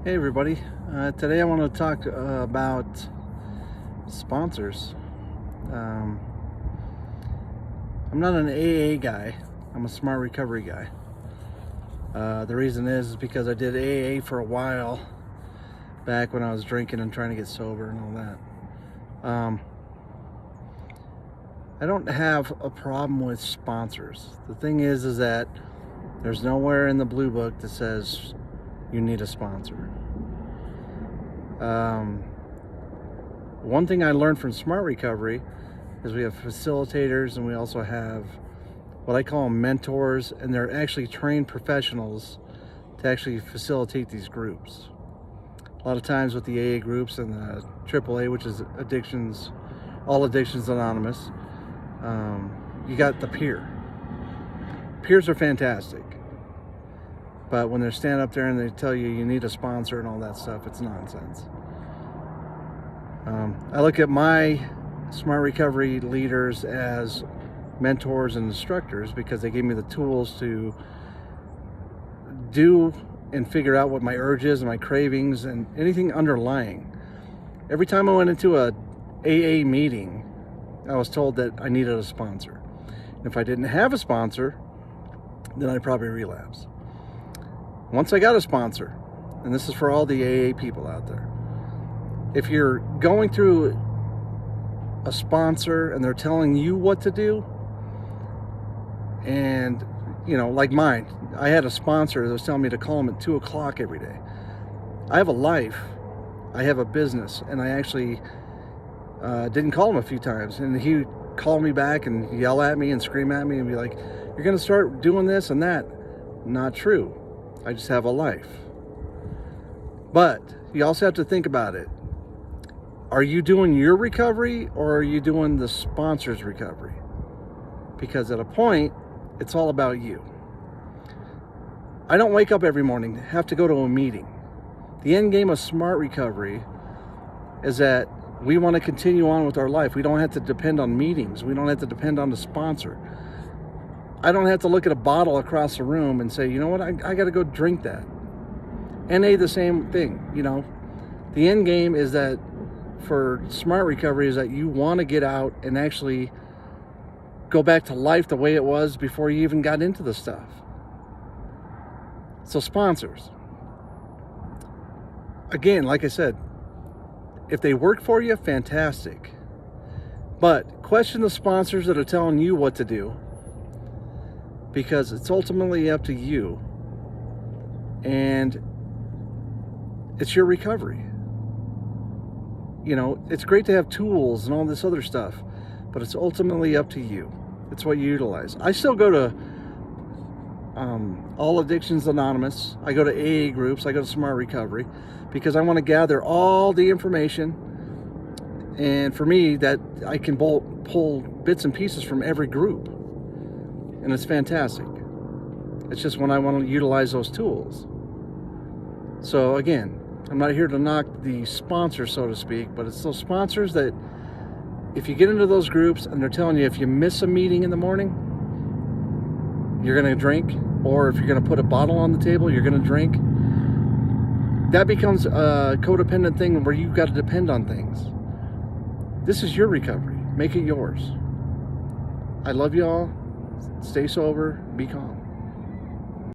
Hey everybody, today I want to talk about sponsors. Um, I'm not an AA guy, I'm a smart recovery guy. The reason is because I did AA for a while back when I was drinking and trying to get sober and all that. I don't have a problem with sponsors. The thing is that there's nowhere in the blue book that says you need a sponsor. One thing I learned from Smart Recovery is we have facilitators and we also have what I call them mentors, and they're actually trained professionals to actually facilitate these groups. A lot of times with the AA groups and the AAA, which is All Addictions Anonymous, you got the peer. Peers are fantastic. But when they stand up there and they tell you need a sponsor and all that stuff, it's nonsense. I look at my Smart Recovery leaders as mentors and instructors because they gave me the tools to do and figure out what my urges and my cravings and anything underlying. Every time I went into a AA meeting, I was told that I needed a sponsor. And if I didn't have a sponsor, then I'd probably relapse. Once I got a sponsor, and this is for all the AA people out there, if you're going through a sponsor and they're telling you what to do, and like mine, I had a sponsor that was telling me to call him at 2 o'clock every day. I have a life, I have a business, and I actually didn't call him a few times, and he called me back and yell at me and scream at me and be like, "You're gonna start doing this and that." Not true. I just have a life. But you also have to think about it. Are you doing your recovery or are you doing the sponsor's recovery? Because at a point, it's all about you. I don't wake up every morning, have to go to a meeting. The end game of Smart Recovery is that we want to continue on with our life. We don't have to depend on meetings. We don't have to depend on the sponsor. I don't have to look at a bottle across the room and say, you know what, I got to go drink that. NA, the same thing, The end game is that for Smart Recovery is that you want to get out and actually go back to life the way it was before you even got into the stuff. So sponsors. Again, like I said, if they work for you, fantastic. But question the sponsors that are telling you what to do, because it's ultimately up to you and it's your recovery. It's great to have tools and all this other stuff, but it's ultimately up to you. It's what you utilize. I still go to All Addictions Anonymous. I go to AA groups. I go to Smart Recovery because I want to gather all the information. And for me, that I can pull bits and pieces from every group. And it's fantastic. It's just when I want to utilize those tools. So again, I'm not here to knock the sponsors, so to speak, but it's those sponsors that if you get into those groups and they're telling you if you miss a meeting in the morning, you're going to drink, or if you're going to put a bottle on the table, you're going to drink, that becomes a codependent thing where you've got to depend on things. This is your recovery. Make it yours. I love you all. Stay sober. Be calm.